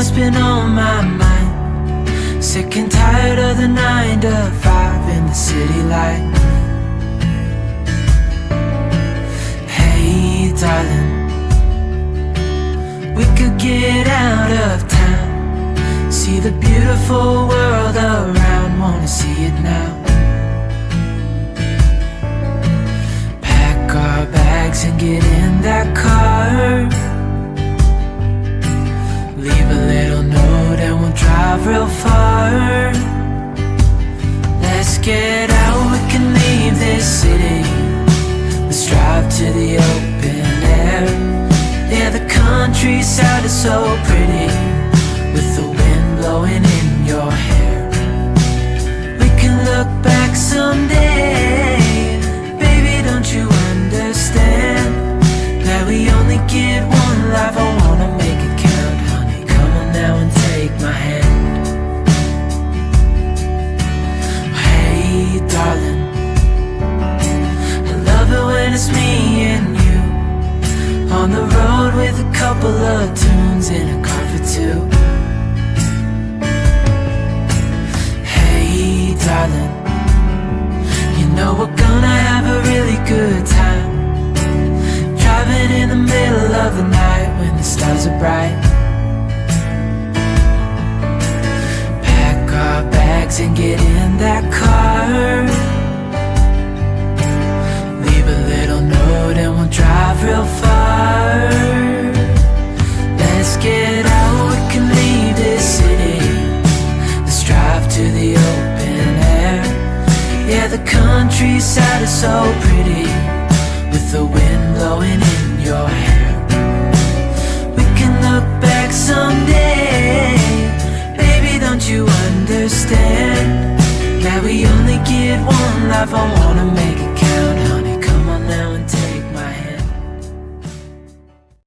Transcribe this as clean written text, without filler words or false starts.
what's been on my mind. Sick and tired of the 9 to 5 in the city light. Hey darling, we could get out of town, see the beautiful world around, wanna see it now. Pack our bags and get in that car, leave a little note and we'll drive real far. Let's get out, we can leave this city. Let's drive to the open air. Yeah, the countryside is so pretty, with the wind blowing in your hair. We can look back someday. Baby, don't you understand that we only get one life? I wanna make it count, honey. Come on now and take my hand. Hey darling, I love it when it's me and you on the road with a couple of tunes in a car for two. Hey darling, you know we're gonna have a really good time, driving in the middle of the night when the stars are bright. Pack our bags and get in that car, leave a little note and we'll drive real far. Let's get out, we can leave this city. Let's drive to the open air. Yeah, the countryside is so pretty, with the wind blowing in your hair. We can look back someday. Baby, don't you understand that we only get one life? I wanna make it